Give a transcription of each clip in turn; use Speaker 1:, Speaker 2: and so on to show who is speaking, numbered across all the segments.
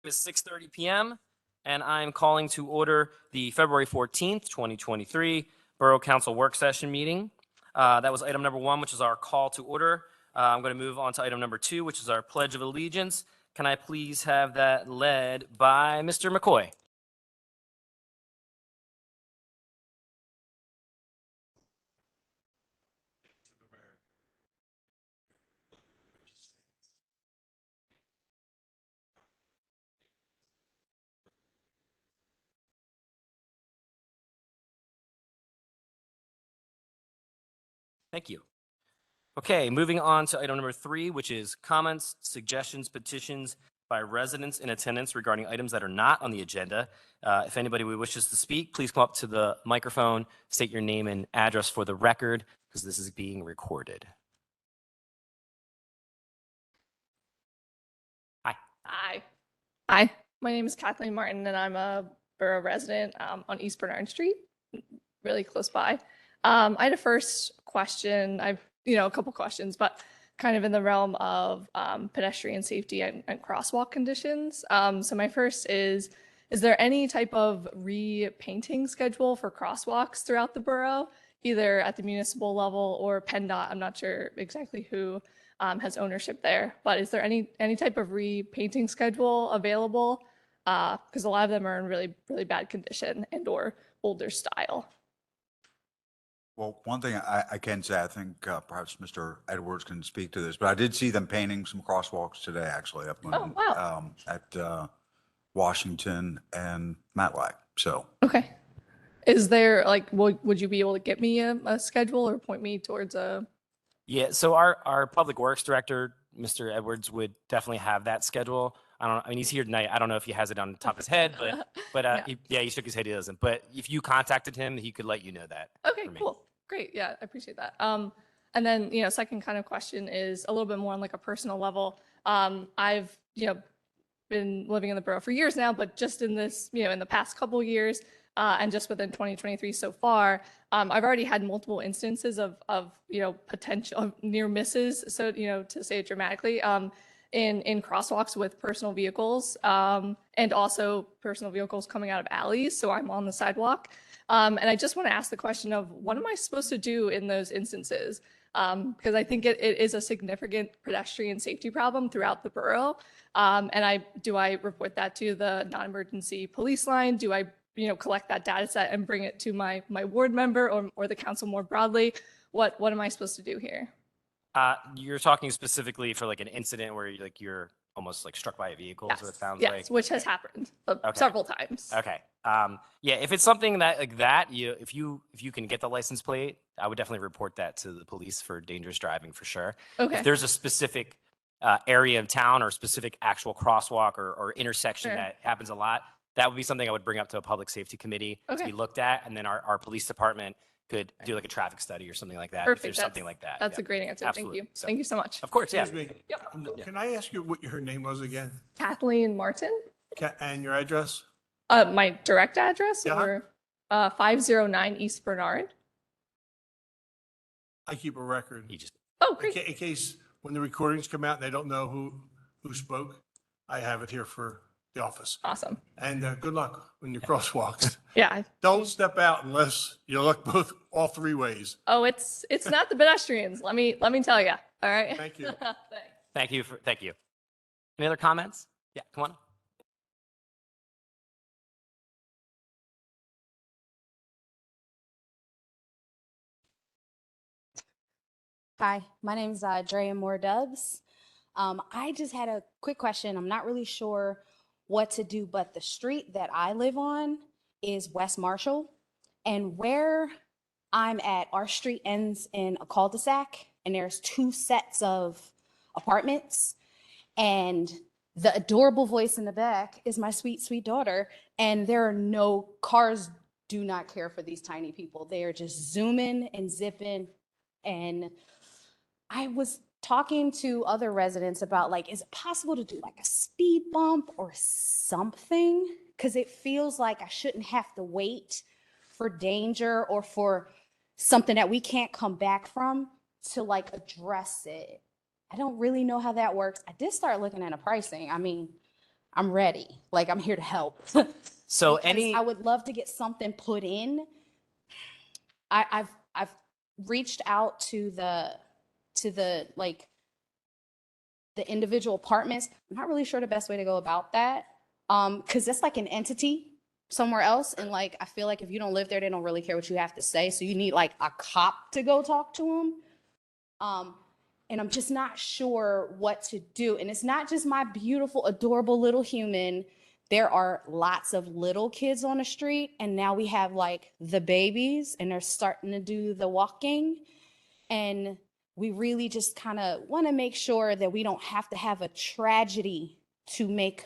Speaker 1: Is 6:30 p.m. and I'm calling to order the February 14th, 2023 Borough Council Work Session meeting. That was item number 1, which is our call to order. I'm going to move on to item number 2, which is our Pledge of Allegiance. Can I please have that led by Mr. McCoy? Thank you. Okay, moving on to item number 3, which is comments, suggestions, petitions by residents in attendance regarding items that are not on the agenda. If anybody wishes to speak, please come up to the microphone, state your name and address for the record, because this is being recorded. Hi.
Speaker 2: Hi. Hi. My name is Kathleen Martin, and I'm a Borough resident on East Bernard Street, really close by. I had a first question. I've, a couple questions, but kind of in the realm of pedestrian safety and crosswalk conditions. So my first is there any type of repainting schedule for crosswalks throughout the borough, either at the municipal level or PennDOT? I'm not sure exactly who has ownership there, but is there any type of repainting schedule available? Because a lot of them are in really, really bad condition and or older style.
Speaker 3: Well, one thing I can say, I think perhaps Mr. Edwards can speak to this, but I did see them painting some crosswalks today, actually, up at Washington and Matlack. So
Speaker 2: okay, is there would you be able to get me a schedule or point me towards a?
Speaker 1: Yeah, so our public works director, Mr. Edwards, would definitely have that schedule. I mean, he's here tonight. I don't know if he has it on the top of his head, but he shook his head. He doesn't. But if you contacted him, he could let you know that.
Speaker 2: Okay, cool. Great. Yeah, I appreciate that. And then, second kind of question is a little bit more on like a personal level. I've, been living in the borough for years now, but just in this, in the past couple of years, and just within 2023 so far, I've already had multiple instances of potential near misses. So, to say it dramatically, in crosswalks with personal vehicles, and also personal vehicles coming out of alleys. So I'm on the sidewalk. And I just want to ask the question of what am I supposed to do in those instances? Because I think it is a significant pedestrian safety problem throughout the borough. And do I report that to the non-emergency police line? Do I, collect that data set and bring it to my ward member or the council more broadly? What am I supposed to do here?
Speaker 1: You're talking specifically for like an incident where you're almost like struck by a vehicle,
Speaker 2: yes.
Speaker 1: So it sounds
Speaker 2: yes,
Speaker 1: like.
Speaker 2: Which has happened several times.
Speaker 1: Okay. Yeah, if it's something that like that, if you can get the license plate, I would definitely report that to the police for dangerous driving for sure.
Speaker 2: Okay.
Speaker 1: If there's a specific area of town or specific actual crosswalk or intersection that happens a lot, that would be something I would bring up to a public safety committee to be looked at, and then our police department could do like a traffic study or something like that.
Speaker 2: Perfect.
Speaker 1: If there's something like that.
Speaker 2: That's a great answer.
Speaker 1: Absolutely.
Speaker 2: Thank you. Thank you so much.
Speaker 1: Of course, yeah.
Speaker 4: Excuse me.
Speaker 2: Yep.
Speaker 4: Can I ask you what your name was again?
Speaker 2: Kathleen Martin.
Speaker 4: And your address?
Speaker 2: My direct address
Speaker 4: Yeah.
Speaker 2: or 509 East Bernard.
Speaker 4: I keep a record.
Speaker 2: Oh, great.
Speaker 4: In case when the recordings come out and they don't know who spoke, I have it here for the office.
Speaker 2: Awesome.
Speaker 4: And good luck when you crosswalks.
Speaker 2: Yeah.
Speaker 4: Don't step out unless you look all three ways.
Speaker 2: Oh, it's not the pedestrians. Let me tell you. All right.
Speaker 4: Thank you.
Speaker 2: Thanks.
Speaker 1: Thank you. Any other comments? Yeah, come on.
Speaker 5: Hi, my name is Drea Moore Dubs. I just had a quick question. I'm not really sure what to do, but the street that I live on is West Marshall. And where I'm at, our street ends in a cul-de-sac, and there's 2 sets of apartments. And the adorable voice in the back is my sweet, sweet daughter. And there are no cars, do not care for these tiny people. They are just zooming and zipping. And I was talking to other residents about is it possible to do like a speed bump or something? Because it feels like I shouldn't have to wait for danger or for something that we can't come back from to address it. I don't really know how that works. I did start looking at a pricing. I mean, I'm ready. Like, I'm here to help.
Speaker 1: So
Speaker 5: Because I would love to get something put in. I've reached out to the like the individual apartments. I'm not really sure the best way to go about that. Because that's like an entity somewhere else. And like, I feel like if you don't live there, they don't really care what you have to say. So you need like a cop to go talk to them. And I'm just not sure what to do. And it's not just my beautiful, adorable little human. There are lots of little kids on the street. And now we have like the babies and they're starting to do the walking. And we really just kind of want to make sure that we don't have to have a tragedy to make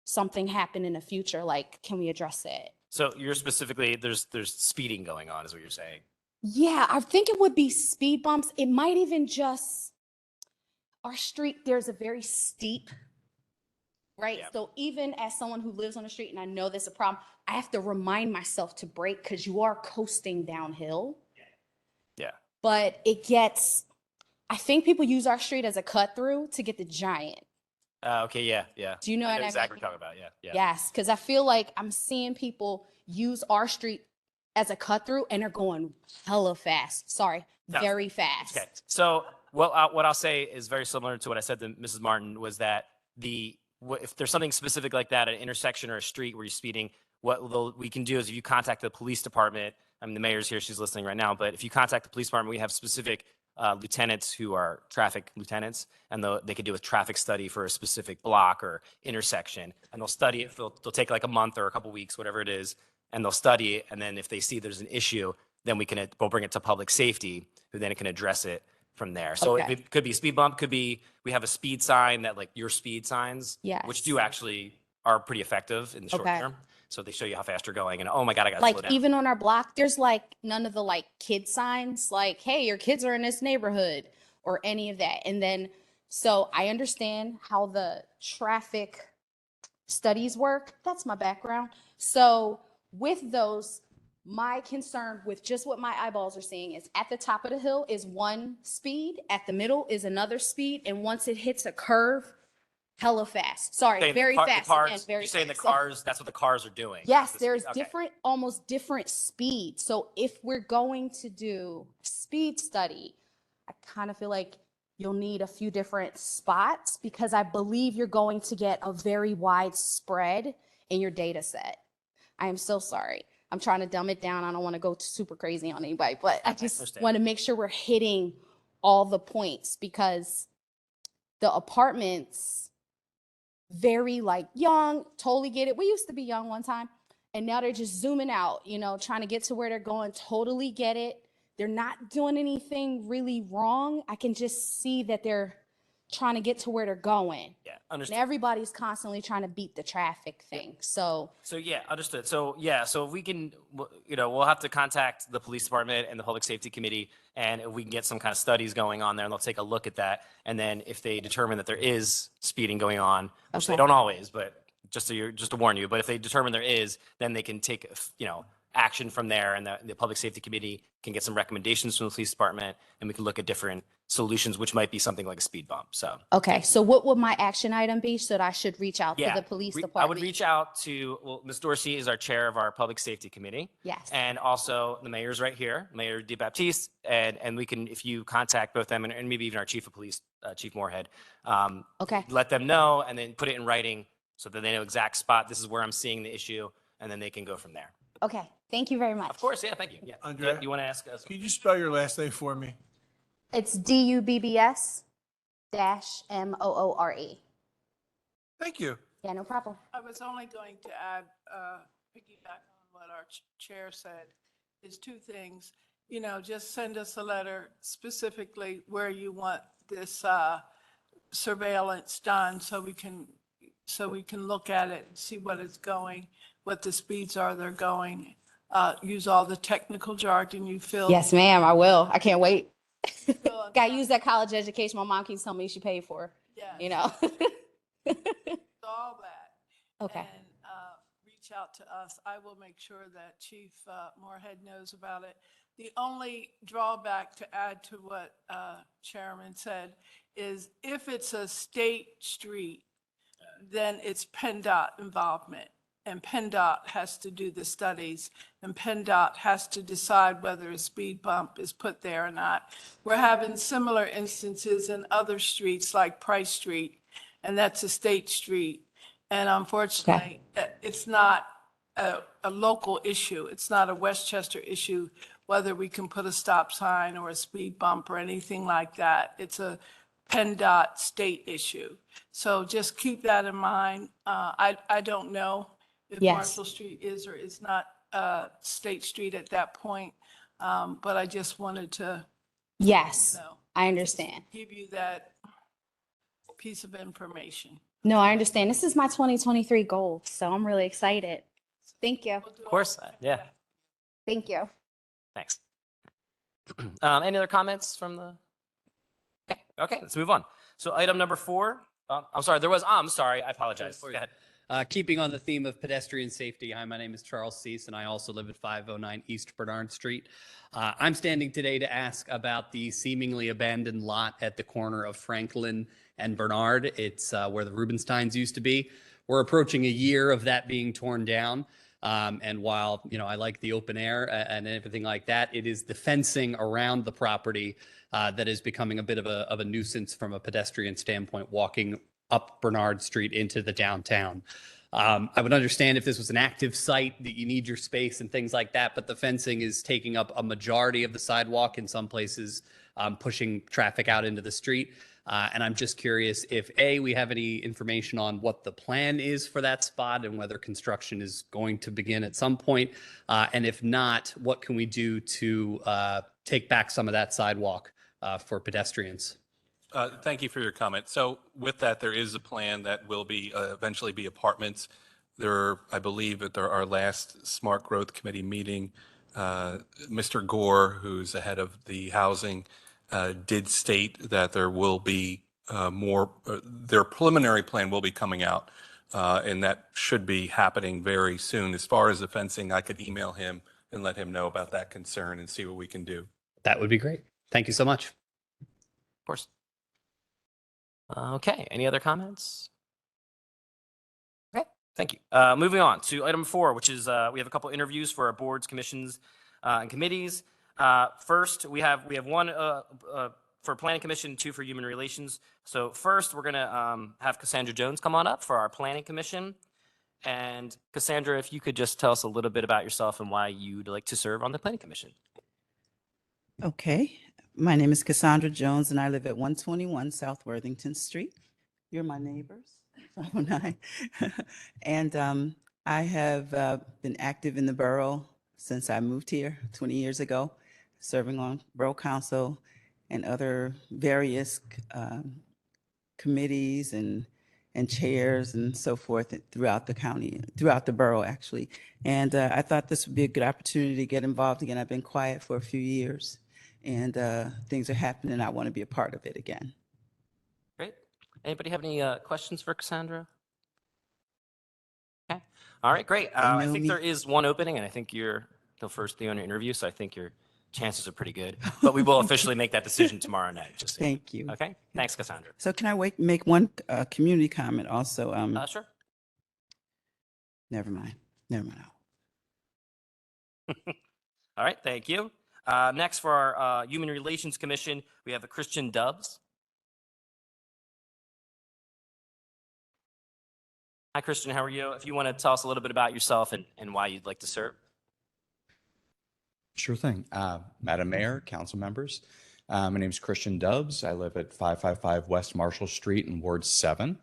Speaker 5: something happen in the future. Like, can we address it?
Speaker 1: So you're specifically, there's speeding going on is what you're saying.
Speaker 5: Yeah, I think it would be speed bumps. It might even just, our street, there's a very steep, right?
Speaker 1: Yeah.
Speaker 5: So even as someone who lives on the street and I know there's a problem, I have to remind myself to brake because you are coasting downhill.
Speaker 1: Yeah.
Speaker 5: But it gets, I think people use our street as a cut through to get the giant.
Speaker 1: Okay. Yeah. Yeah.
Speaker 5: Do you know
Speaker 1: I
Speaker 5: what
Speaker 1: know
Speaker 5: I
Speaker 1: exactly
Speaker 5: mean?
Speaker 1: what you're talking about. Yeah. Yeah.
Speaker 5: Yes, because I feel like I'm seeing people use our street as a cut through and they're going hella fast. Sorry,
Speaker 1: No,
Speaker 5: very fast.
Speaker 1: Okay. So what I'll say is very similar to what I said to Mrs. Martin was that if there's something specific like that, an intersection or a street where you're speeding, we can do is if you contact the police department. I mean, the mayor's here; she's listening right now. But if you contact the police department, we have specific lieutenants who are traffic lieutenants, and they could do a traffic study for a specific block or intersection, and they'll study it. They'll take like a month or a couple weeks, whatever it is, and they'll study it. And then if they see there's an issue, then we'll bring it to public safety, who then can address it from there. So
Speaker 5: Okay.
Speaker 1: it could be a speed bump, could be we have a speed sign that like your speed signs, which
Speaker 5: Yes.
Speaker 1: do actually are pretty effective in the short
Speaker 5: Okay.
Speaker 1: term. So they show you how fast you're going, and oh my god, I got to
Speaker 5: Like
Speaker 1: slow down.
Speaker 5: even on our block, there's like none of the like kid signs, like, hey, your kids are in this neighborhood or any of that. And then, so I understand how the traffic studies work. That's my background. So with those, my concern with just what my eyeballs are seeing is at the top of the hill is one speed, at the middle is another speed, and once it hits a curve, hella fast. Sorry,
Speaker 1: Saying the
Speaker 5: very
Speaker 1: car- the
Speaker 5: fast.
Speaker 1: cars,
Speaker 5: Again, very
Speaker 1: you're saying the
Speaker 5: fast.
Speaker 1: cars, that's what the cars are doing.
Speaker 5: Yes,
Speaker 1: The
Speaker 5: there's
Speaker 1: speed- okay.
Speaker 5: different, almost different speeds. So if we're going to do a speed study, I kind of feel like you'll need a few different spots because I believe you're going to get a very wide spread in your data set. I am so sorry. I'm trying to dumb it down. I don't want to go super crazy on anybody, but I just
Speaker 1: understand.
Speaker 5: want to make sure we're hitting all the points because the apartments, very like young, totally get it. We used to be young one time and now they're just zooming out, trying to get to where they're going, totally get it. They're not doing anything really wrong. I can just see that they're trying to get to where they're going.
Speaker 1: Yeah,
Speaker 5: And
Speaker 1: understood.
Speaker 5: everybody's constantly trying to beat the traffic thing. So
Speaker 1: So yeah, understood. So yeah, so if we can, we'll have to contact the police department and the public safety committee, and if we can get some kind of studies going on there, and they'll take a look at that. And then if they determine that there is speeding going on, which they
Speaker 5: Okay.
Speaker 1: don't always, but just to warn you, but if they determine there is, then they can take action from there, and the public safety committee can get some recommendations from the police department, and we can look at different solutions, which might be something like a speed bump. So
Speaker 5: okay, so what would my action item be? So that I should reach out to
Speaker 1: yeah,
Speaker 5: the police
Speaker 1: I
Speaker 5: department?
Speaker 1: would reach out to, Ms. Dorsey is our chair of our public safety committee.
Speaker 5: Yes.
Speaker 1: And also the mayor's right here, Mayor DeBaptiste, and we can, if you contact both them and maybe even our chief of police, Chief Moorhead,
Speaker 5: Okay.
Speaker 1: let them know and then put it in writing so that they know exact spot, this is where I'm seeing the issue, and then they can go from there.
Speaker 5: Okay. Thank you very much.
Speaker 1: Of course, yeah, thank you. Yeah.
Speaker 4: Andrea?
Speaker 1: You want to ask us?
Speaker 4: Can you spell your last name for me?
Speaker 5: It's DUBBS-MOORE.
Speaker 4: Thank you.
Speaker 5: Yeah, no problem.
Speaker 6: I was only going to add, piggyback on what our chair said, is two things. Just send us a letter specifically where you want this surveillance done so we can look at it and see what it's going, what the speeds are they're going. Use all the technical jargon you feel.
Speaker 5: Yes, ma'am, I will. I can't wait.
Speaker 6: feel-
Speaker 5: Got to use that college education my mom keeps telling me she paid for,
Speaker 6: Yeah, all that.
Speaker 5: Okay.
Speaker 6: And reach out to us. I will make sure that Chief Moorhead knows about it. The only drawback to add to what Chairman said is if it's a state street, then it's PennDOT involvement. And PennDOT has to do the studies, and PennDOT has to decide whether a speed bump is put there or not. We're having similar instances in other streets like Price Street, and that's a state street. And unfortunately, it's not a local issue. It's not a Westchester issue, whether we can put a stop sign or a speed bump or anything like that. It's a PennDOT state issue. So just keep that in mind. I don't know if
Speaker 5: Yes.
Speaker 6: Marshall Street is or is not State Street at that point, but I just wanted to,
Speaker 5: Yes,
Speaker 6: you know,
Speaker 5: I understand.
Speaker 6: give you that piece of information.
Speaker 5: No, I understand. This is my 2023 goal, so I'm really excited. Thank you.
Speaker 6: We'll do
Speaker 1: Of course,
Speaker 6: our-
Speaker 1: yeah,
Speaker 5: Thank you.
Speaker 1: thanks. Any other comments from the? Okay, let's move on. So item number 4, I'm sorry, I'm sorry, I apologize. Go ahead.
Speaker 7: Keeping on the theme of pedestrian safety, hi, my name is Charles Cease, and I also live at 509 East Bernard Street. I'm standing today to ask about the seemingly abandoned lot at the corner of Franklin and Bernard. It's where the Rubensteins used to be. We're approaching a year of that being torn down. And while, you know, I like the open air and everything like that, it is the fencing around the property that is becoming a bit of a nuisance from a pedestrian standpoint, walking up Bernard Street into the downtown. I would understand if this was an active site that you need your space and things like that, but the fencing is taking up a majority of the sidewalk in some places, pushing traffic out into the street. And I'm just curious if A, we have any information on what the plan is for that spot and whether construction is going to begin at some point. And if not, what can we do to take back some of that sidewalk for pedestrians?
Speaker 8: Thank you for your comment. So with that, there is a plan that will be eventually be apartments. I believe at our last Smart Growth Committee meeting, Mr. Gore, who's the head of the housing, did state that there will be more, their preliminary plan will be coming out, and that should be happening very soon. As far as the fencing, I could email him and let him know about that concern and see what we can do.
Speaker 7: That would be great. Thank you so much.
Speaker 1: Of course. Okay, any other comments? Okay, thank you. Moving on to item 4, which is we have a couple interviews for our boards, commissions, and committees. First, we have one for Planning Commission, 2 for Human Relations. So first, we're going to have Cassandra Jones come on up for our Planning Commission. And Cassandra, if you could just tell us a little bit about yourself and why you'd like to serve on the Planning Commission.
Speaker 9: Okay, my name is Cassandra Jones and I live at 121 South Worthington Street. You're my neighbors. 509. And I have been active in the borough since I moved here 20 years ago, serving on Borough Council and other various committees and chairs and so forth throughout the county, throughout the borough, actually. And I thought this would be a good opportunity to get involved again. I've been quiet for a few years and things are happening. I want to be a part of it again.
Speaker 1: Great. Anybody have any questions for Cassandra? Okay. All right, great. I
Speaker 9: know
Speaker 1: think
Speaker 9: me.
Speaker 1: there is one opening, and I think you're the first thing on your interview, so I think your chances are pretty good. But we will officially make that decision tomorrow night. Just so
Speaker 9: Thank you.
Speaker 1: Okay. Thanks, Cassandra.
Speaker 9: So can I make one community comment also?
Speaker 1: Sure.
Speaker 9: Never mind.
Speaker 1: All right. Thank you. Next, for our Human Relations Commission, we have Christian Dubs. Hi, Christian. How are you? If you want to tell us a little bit about yourself and why you'd like to serve.
Speaker 10: Sure thing. Madam Mayor, council members, my name is Christian Dubs. I live at 555 West Marshall Street in Ward 7.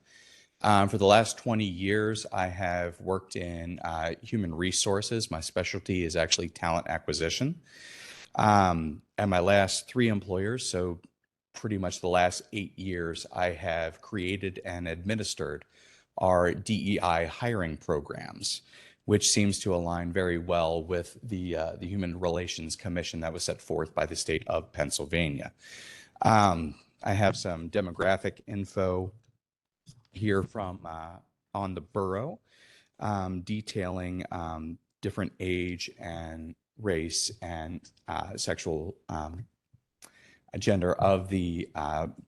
Speaker 10: For the last 20 years, I have worked in human resources. My specialty is actually talent acquisition. And my last 3 employers, so pretty much the last 8 years, I have created and administered our DEI hiring programs, which seems to align very well with the Human Relations Commission that was set forth by the state of Pennsylvania. I have some demographic info here from on the borough, detailing different age and race and sexual gender of the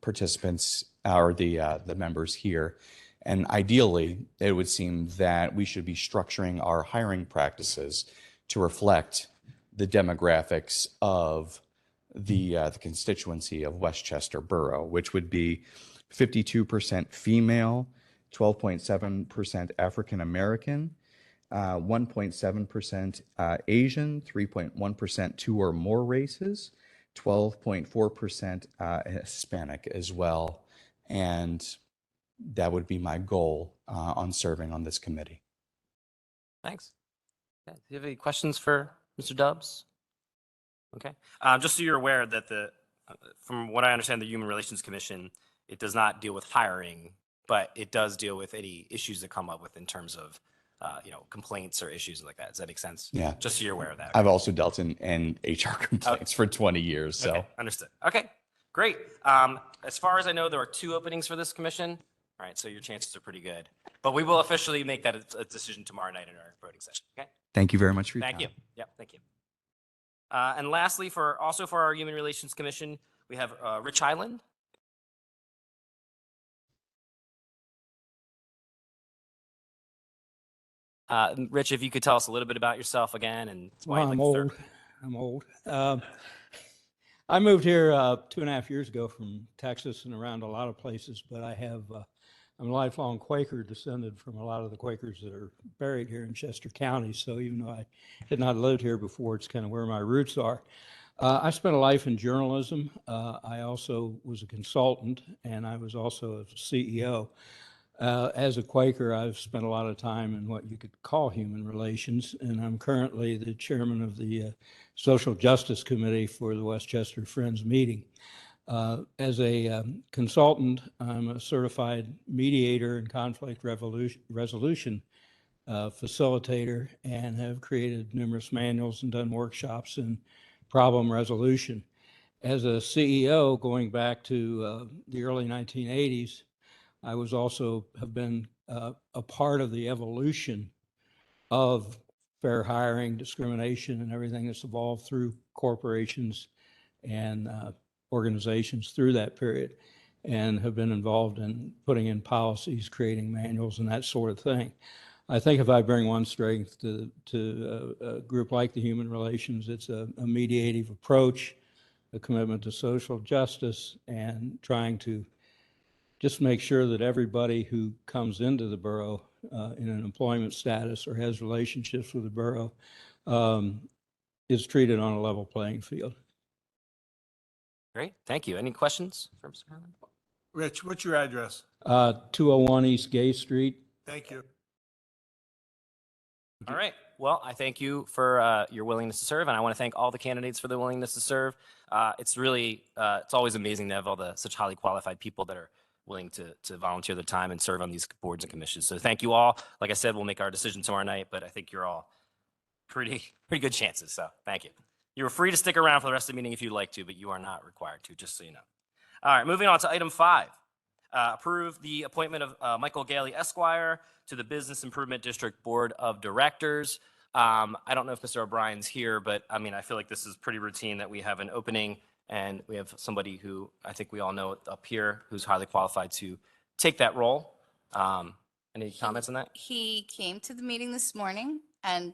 Speaker 10: participants or the members here. And ideally, it would seem that we should be structuring our hiring practices to reflect the demographics of the constituency of Westchester Borough, which would be 52% female, 12.7% African American, 1.7% Asian, 3.1% two or more races, 12.4% Hispanic as well. And that would be my goal on serving on this committee.
Speaker 1: Thanks. Okay. Do you have any questions for Mr. Dubs? Okay. Just so you're aware that from what I understand, the Human Relations Commission, it does not deal with hiring, but it does deal with any issues that come up with in terms of, complaints or issues like that. Does that make sense?
Speaker 10: Yeah.
Speaker 1: Just so you're aware of that.
Speaker 10: I've also dealt in HR complaints for 20 years. So
Speaker 1: Okay, understood. Okay, great. As far as I know, there are 2 openings for this commission. All right, so your chances are pretty good. But we will officially make that a decision tomorrow night in our voting session. Okay.
Speaker 10: thank you very much for your
Speaker 1: Thank
Speaker 10: time.
Speaker 1: you. Yep, thank you. And lastly, for our Human Relations Commission, we have Rich Highland. Rich, if you could tell us a little bit about yourself again and why
Speaker 11: Well,
Speaker 1: you'd
Speaker 11: I'm
Speaker 1: like to
Speaker 11: old.
Speaker 1: serve.
Speaker 11: I'm old. I moved here 2.5 years ago from Texas and around a lot of places, but I'm a lifelong Quaker, descended from a lot of the Quakers that are buried here in Chester County. So even though I had not lived here before, it's kind of where my roots are. I spent a life in journalism. I also was a consultant, and I was also a CEO. As a Quaker, I've spent a lot of time in what you could call human relations, and I'm currently the chairman of the Social Justice Committee for the Westchester Friends Meeting. As a consultant, I'm a certified mediator and conflict resolution facilitator, and have created numerous manuals and done workshops in problem resolution. As a CEO, going back to the early 1980s, I have been a part of the evolution of fair hiring, discrimination, and everything that's evolved through corporations and organizations through that period, and have been involved in putting in policies, creating manuals, and that sort of thing. I think if I bring one strength to a group like the Human Relations, it's a mediative approach, a commitment to social justice, and trying to just make sure that everybody who comes into the borough in an employment status or has relationships with the borough is treated on a level playing field.
Speaker 1: Great, thank you. Any questions for Mr. Highland?
Speaker 4: Rich, what's your address?
Speaker 11: 201 East Gay Street.
Speaker 4: Thank you.
Speaker 1: All right. Well, I thank you for your willingness to serve, and I want to thank all the candidates for their willingness to serve. It's really, it's always amazing to have all such highly qualified people that are willing to volunteer their time and serve on these boards and commissions. So thank you all. Like I said, we'll make our decision tomorrow night, but I think you're all pretty good chances. So thank you. You're free to stick around for the rest of the meeting if you'd like to, but you are not required to, just so you know. All right, moving on to item 5. Approve the appointment of Michael Gailey Esquire to the Business Improvement District Board of Directors. I don't know if Mr. O'Brien's here, but I mean, I feel like this is pretty routine that we have an opening and we have somebody who I think we all know up here who's highly qualified to take that role. Any comments on that?
Speaker 12: He came to the meeting this morning and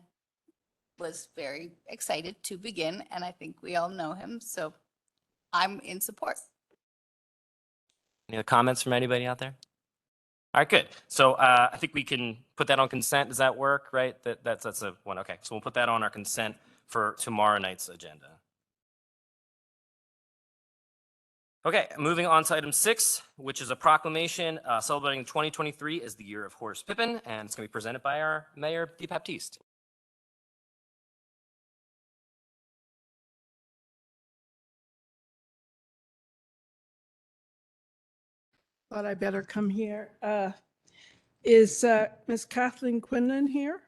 Speaker 12: was very excited to begin, and I think we all know him, so I'm in support.
Speaker 1: Any other comments from anybody out there? All right, good. So I think we can put that on consent. Does that work, right? That's a one. Okay, so we'll put that on our consent for tomorrow night's agenda. Okay, moving on to item 6, which is a proclamation celebrating 2023 as the year of Horace Pippin, and it's going to be presented by our Mayor DeBaptiste.
Speaker 6: Thought I better come here. Is Miss Kathleen Quinlan here?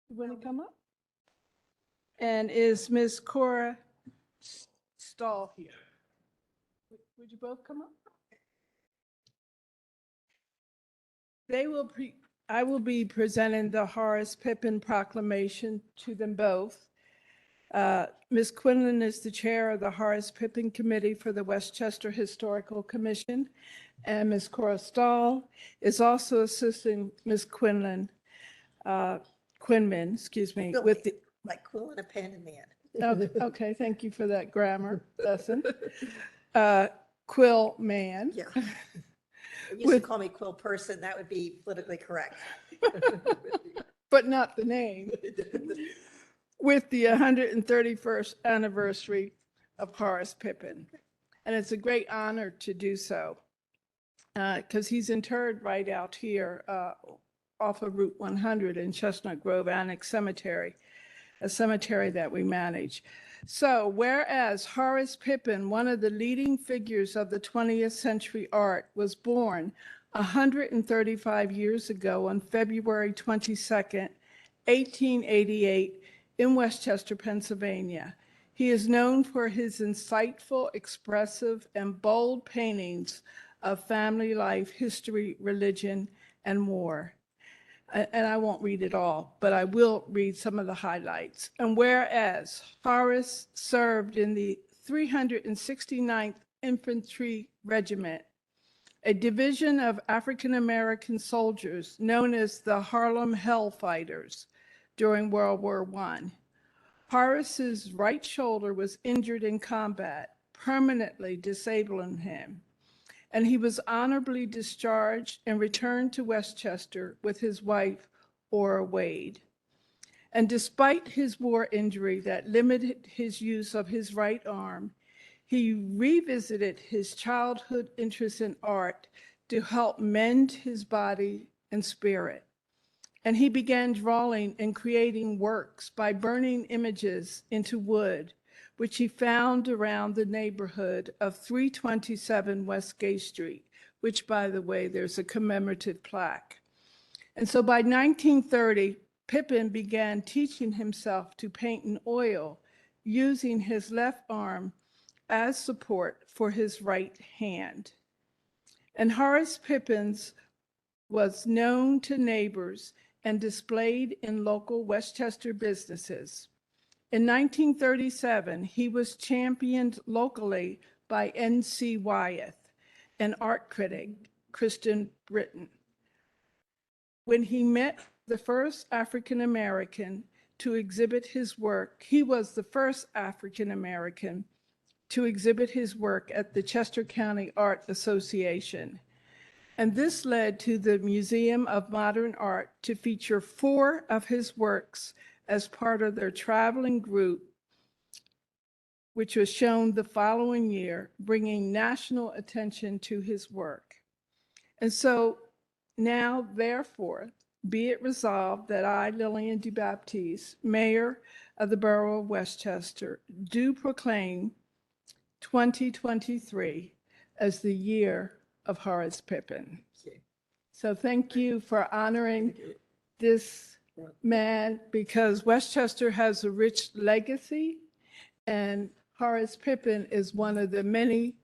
Speaker 6: You want to come up? And is Miss Cora Stahl here? Would you both come up? I will be presenting the Horace Pippin proclamation to them both. Ms. Quinlan is the chair of the Horace Pippin Committee for the Westchester Historical Commission. And Ms. Cora Stahl is also assisting Ms. Quinman, excuse me, with the,
Speaker 13: Like quill and a pen and man.
Speaker 6: okay, thank you for that grammar lesson. Quill Man.
Speaker 13: Yeah. If you used to
Speaker 6: With-
Speaker 13: call me quill person, that would be politically correct.
Speaker 6: But not the name. With the 131st anniversary of Horace Pippin. And it's a great honor to do so because he's interred right out here off of Route 100 in Chestnut Grove Annex Cemetery, a cemetery that we manage. So whereas Horace Pippin, one of the leading figures of the 20th century art, was born 135 years ago on February 22nd, 1888 in Westchester, Pennsylvania. He is known for his insightful, expressive, and bold paintings of family life, history, religion, and more. And I won't read it all, but I will read some of the highlights. And whereas Horace served in the 369th Infantry Regiment, a division of African-American soldiers known as the Harlem Hellfighters during World War I. Horace's right shoulder was injured in combat, permanently disabling him, and he was honorably discharged and returned to Westchester with his wife, Ora Wade. And despite his war injury that limited his use of his right arm, he revisited his childhood interest in art to help mend his body and spirit. And he began drawing and creating works by burning images into wood, which he found around the neighborhood of 327 West Gay Street, which, by the way, there's a commemorative plaque. And so by 1930, Pippin began teaching himself to paint in oil, using his left arm as support for his right hand. And Horace Pippin's was known to neighbors and displayed in local Westchester businesses. In 1937, he was championed locally by N.C. Wyeth, an art critic, Christian Britain. When he met the first African-American to exhibit his work, he was the first African-American to exhibit his work at the Chester County Art Association. And this led to the Museum of Modern Art to feature 4 of his works as part of their traveling group, which was shown the following year, bringing national attention to his work. And so now, therefore, be it resolved that I, Lillian DeBaptiste, Mayor of the Borough of Westchester, do proclaim 2023 as the year of Horace Pippin. So thank you for honoring this man, because Westchester has a rich legacy, and Horace Pippin is one of the many,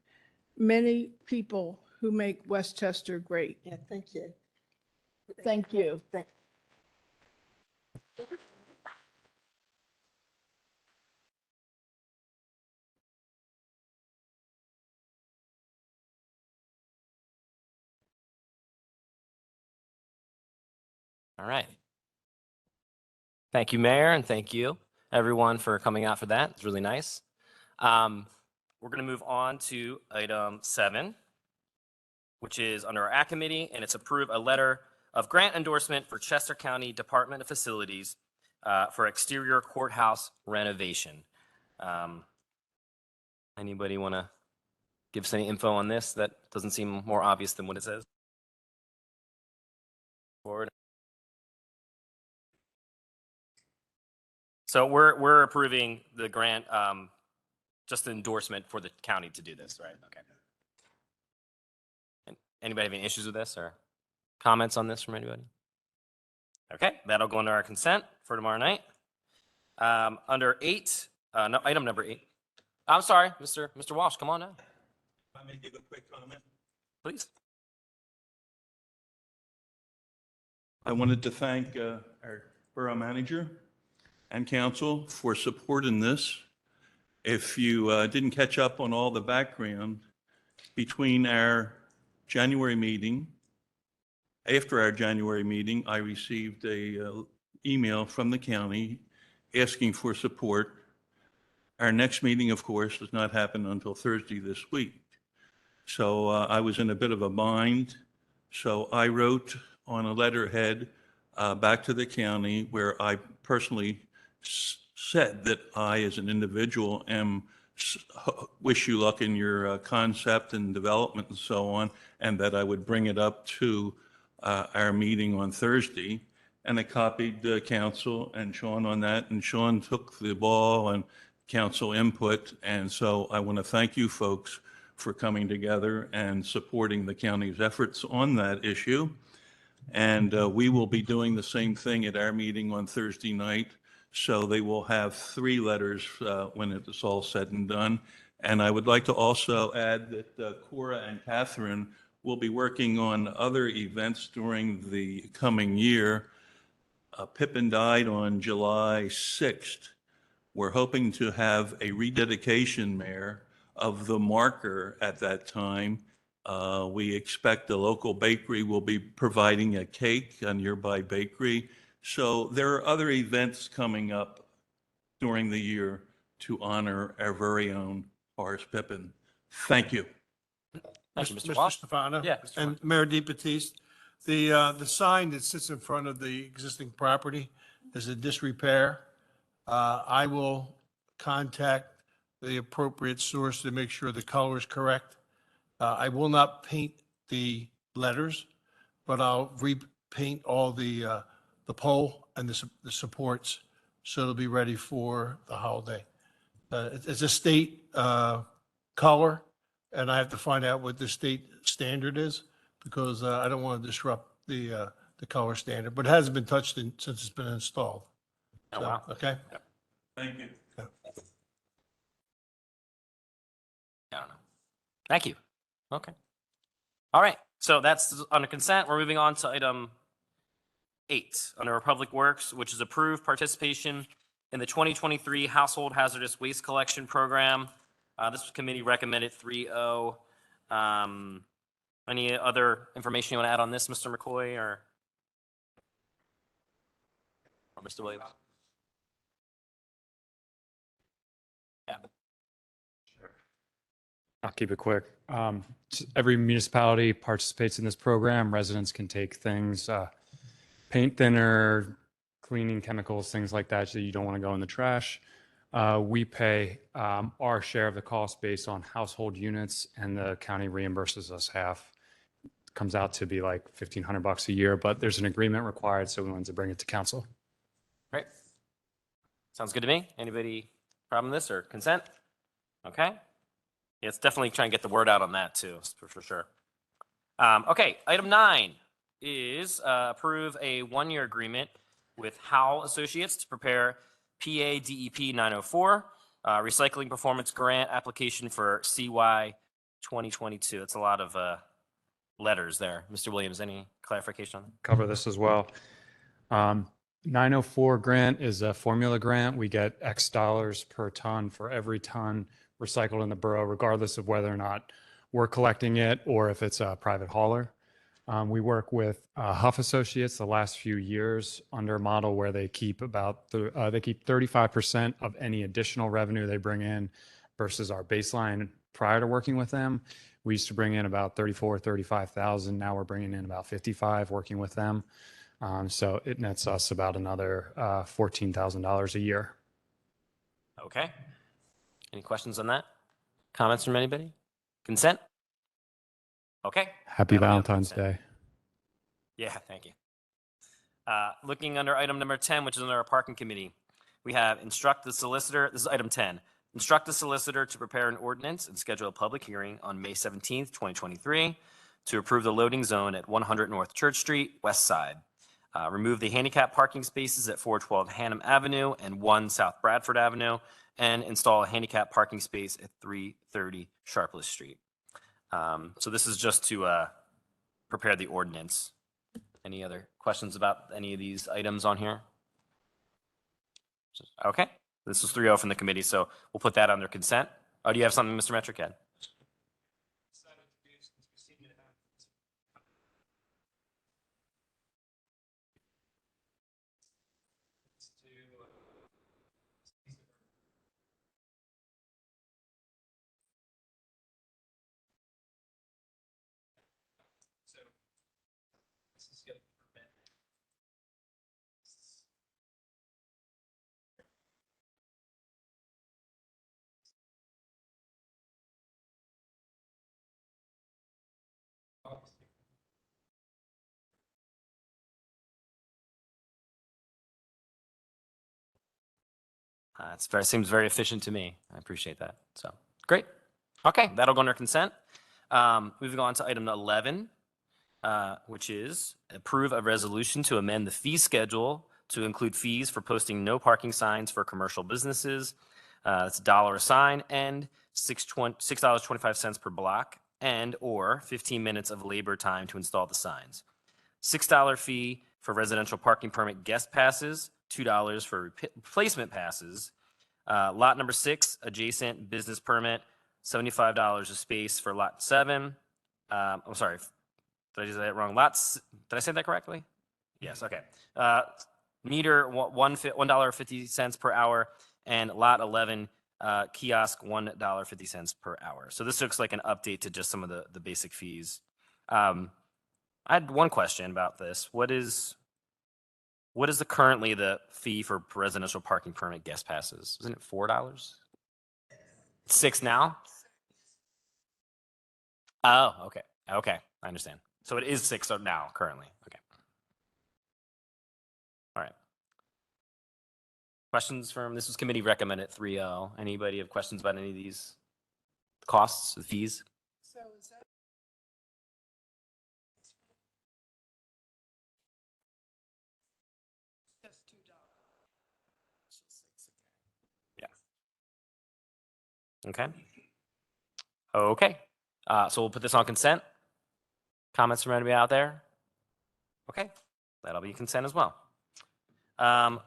Speaker 6: many people who make Westchester great.
Speaker 13: Yeah, thank you.
Speaker 6: Thank you.
Speaker 1: All right. Thank you, Mayor, and thank you, everyone, for coming out for that. It's really nice. We're going to move on to item 7, which is under our Act Committee, and it's approve a letter of grant endorsement for Chester County Department of Facilities for exterior courthouse renovation. Anybody want to give us any info on this that doesn't seem more obvious than what it says? Forward. So we're approving the grant, just the endorsement for the county to do this, right? Okay. And anybody have any issues with this or comments on this from anybody? Okay, that'll go under our consent for tomorrow night. Under 8, no, item number 8. I'm sorry, Mr. Walsh, come on now,
Speaker 4: If I may give a quick comment.
Speaker 1: please.
Speaker 14: I wanted to thank our borough manager and council for supporting this. If you didn't catch up on all the background, between our January meeting, after our January meeting, I received a email from the county asking for support. Our next meeting, of course, does not happen until Thursday this week. So I was in a bit of a bind. So I wrote on a letterhead back to the county where I personally said that I, as an individual, wish you luck in your concept and development and so on, and that I would bring it up to our meeting on Thursday. And I copied the council and Sean on that, and Sean took the ball and council input. And so I want to thank you folks for coming together and supporting the county's efforts on that issue. And we will be doing the same thing at our meeting on Thursday night. So they will have 3 letters when it is all said and done. And I would like to also add that Cora and Catherine will be working on other events during the coming year. Pippin died on July 6th. We're hoping to have a rededication, Mayor, of the marker at that time. We expect the local bakery will be providing a cake, a nearby bakery. So there are other events coming up during the year to honor our very own Horace Pippin. Thank you.
Speaker 1: Thank you, Mr.
Speaker 4: Mr.
Speaker 1: Walsh.
Speaker 4: Stefano.
Speaker 1: Yeah, Mr.
Speaker 4: And Mayor DeBattiste, the sign that sits in front of the existing property is in disrepair. I will contact the appropriate source to make sure the color is correct. I will not paint the letters, but I'll repaint all the pole and the supports, so it'll be ready for the holiday. It's a state color, and I have to find out what the state standard is, because I don't want to disrupt the color standard, but it hasn't been touched since it's been installed.
Speaker 1: Oh,
Speaker 4: So,
Speaker 1: wow.
Speaker 4: okay?
Speaker 14: Thank you.
Speaker 1: I don't know. Thank you. Okay. All right. So that's under consent. We're moving on to item 8 under Public Works, which is approved participation in the 2023 Household Hazardous Waste Collection Program. This committee recommended 3-0. Any other information you want to add on this, Mr. McCoy or Mr. Williams? Yeah.
Speaker 15: I'll keep it quick. Every municipality participates in this program. Residents can take things, paint thinner, cleaning chemicals, things like that, so you don't want to go in the trash. We pay our share of the cost based on household units, and the county reimburses us half. It comes out to be like $1,500 a year, but there's an agreement required, so we wanted to bring it to council.
Speaker 1: Great. Sounds good to me. Anybody problem with this or consent? Okay. Yeah, it's definitely trying to get the word out on that too, for sure. Okay, item 9 is approve a 1-year agreement with Howell Associates to prepare PA DEP 904 recycling performance grant application for CY 2022. It's a lot of letters there. Mr. Williams, any clarification on that?
Speaker 15: Cover this as well. 904 grant is a formula grant. We get X dollars per ton for every ton recycled in the borough, regardless of whether or not we're collecting it or if it's a private hauler. We work with Huff Associates the last few years under a model where they keep they keep 35% of any additional revenue they bring in versus our baseline prior to working with them. We used to bring in about 35,000. Now we're bringing in about 55 working with them. So it nets us about another $14,000 a year.
Speaker 1: Okay. Any questions on that? Comments from anybody? Consent? Okay.
Speaker 15: Happy
Speaker 1: That'll be on
Speaker 15: Valentine's
Speaker 1: consent.
Speaker 15: Day.
Speaker 1: Yeah, thank you. Looking under item number 10, which is under our parking committee, we have instruct the solicitor. This is item 10. Instruct the solicitor to prepare an ordinance and schedule a public hearing on May 17th, 2023 to approve the loading zone at 100 North Church Street, West Side. Remove the handicap parking spaces at 412 Hannum Avenue and 1 South Bradford Avenue, and install a handicap parking space at 330 Sharpless Street. So this is just to prepare the ordinance. Any other questions about any of these items on here? Okay, this was 3-0 from the committee, so we'll put that under consent. Oh, do you have something, Mr. Metrick? Seems very efficient to me. I appreciate that. So great. Okay, that'll go under consent. Moving on to item 11, which is approve a resolution to amend the fee schedule to include fees for posting no parking signs for commercial businesses. That's $1 a sign and $6.25 per block and or 15 minutes of labor time to install the signs. $6 fee for residential parking permit guest passes, $2 for replacement passes. Lot number 6, adjacent business permit, $75 a space for lot 7. I'm sorry, did I say that wrong? Did I say that correctly? Yes, okay. Meter, $1.50 per hour, and lot 11, kiosk, $1.50 per hour. So this looks like an update to just some of the basic fees. I had one question about this. What is currently the fee for residential parking permit guest passes? Isn't it $4? $6 now? Oh, okay. Okay, I understand. So it is $6 now currently. Okay. All right. Questions from this was committee recommended 3-0. Anybody have questions about any of these costs, the fees?
Speaker 6: So is that just $2?
Speaker 1: Yeah. Okay. Okay. So we'll put this on consent. Comments from anybody out there? Okay. That'll be consent as well.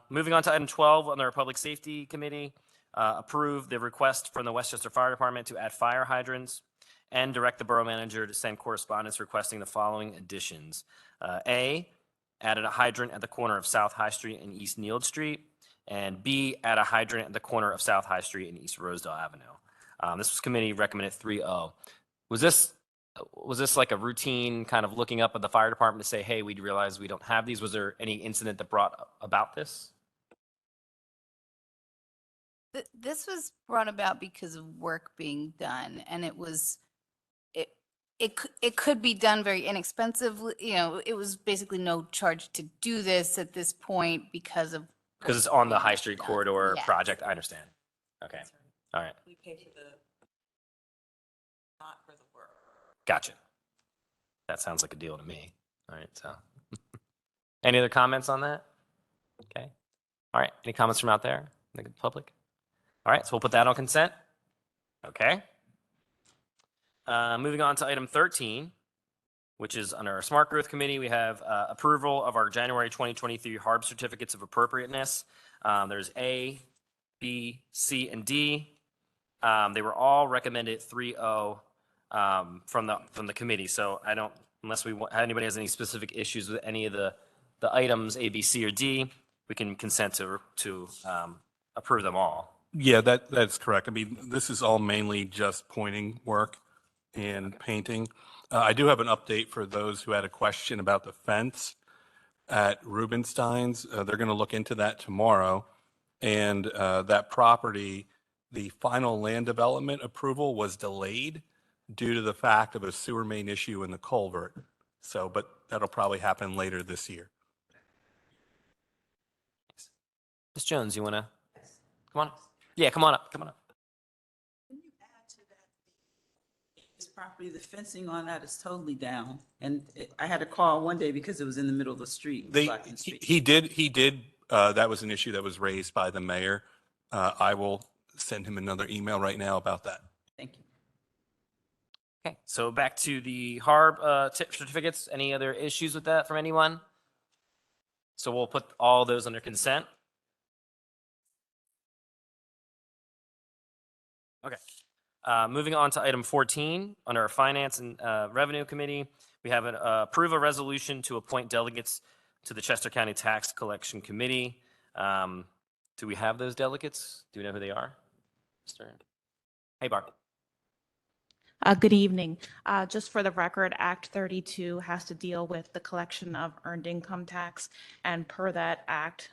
Speaker 1: Moving on to item 12 on the Public Safety Committee, approve the request from the Westchester Fire Department to add fire hydrants and direct the borough manager to send correspondence requesting the following additions. A, added a hydrant at the corner of South High Street and East Neald Street, and B, add a hydrant at the corner of South High Street and East Rosedale Avenue. This was committee recommended 3-0. Was this like a routine kind of looking up at the fire department to say, hey, we realize we don't have these? Was there any incident that brought about this?
Speaker 12: This was brought about because of work being done, and it could be done very inexpensively. You know, it was basically no charge to do this at this point because
Speaker 1: it's on the High Street corridor
Speaker 12: Yeah.
Speaker 1: project. I understand. Okay. All right.
Speaker 13: We pay for not for the work.
Speaker 1: Gotcha. That sounds like a deal to me. All right. So, any other comments on that? Okay. All right. Any comments from out there in the public? All right. So we'll put that on consent. Okay. Moving on to item 13, which is under our Smart Growth Committee. We have approval of our January 2023 HARB certificates of appropriateness. There's A, B, C, and D. They were all recommended 3-0 from the committee. So I don't, unless anybody has any specific issues with any of the items A, B, C, or D, we can consent to approve them all.
Speaker 8: Yeah, that's correct. I mean, this is all mainly just pointing work and painting. I do have an update for those who had a question about the fence at Rubenstein's. They're going to look into that tomorrow. And that property, the final land development approval was delayed due to the fact of a sewer main issue in the culvert. So, but that'll probably happen later this year.
Speaker 1: Ms. Jones, you want to come on? Yeah, come on up. Come on up.
Speaker 9: Can you add to that? This property, the fencing on that is totally down. And I had a call one day because it was in the middle of the street. blocking the street.
Speaker 8: He did. That was an issue that was raised by the mayor. I will send him another email right now about that.
Speaker 9: Thank you.
Speaker 1: Okay, so back to the HARB certificates. Any other issues with that from anyone? So we'll put all those under consent. Okay. Moving on to item 14, under our Finance and Revenue Committee, we have an approve a resolution to appoint delegates to the Chester County Tax Collection Committee. Do we have those delegates? Do we know who they are? Hey, Barb.
Speaker 16: Good evening. Just for the record, Act 32 has to deal with the collection of earned income tax. And per that act,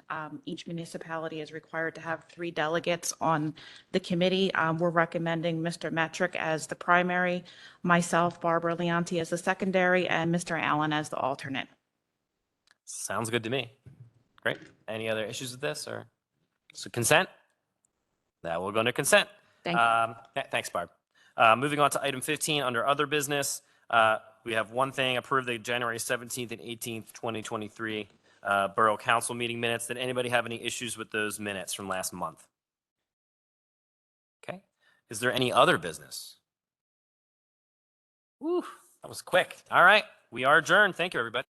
Speaker 16: each municipality is required to have 3 delegates on the committee. We're recommending Mr. Metrick as the primary, myself, Barbara Leonti as the secondary, and Mr. Allen as the alternate.
Speaker 1: Sounds good to me. Great. Any other issues with this or so consent? That will go into consent.
Speaker 16: Thank you.
Speaker 1: Thanks, Barb. Moving on to item 15, under other business, we have one thing, approve the January 17th and 18th, 2023 Borough Council meeting minutes. Did anybody have any issues with those minutes from last month? Okay. Is there any other business? Woo, that was quick. All right. We are adjourned. Thank you, everybody.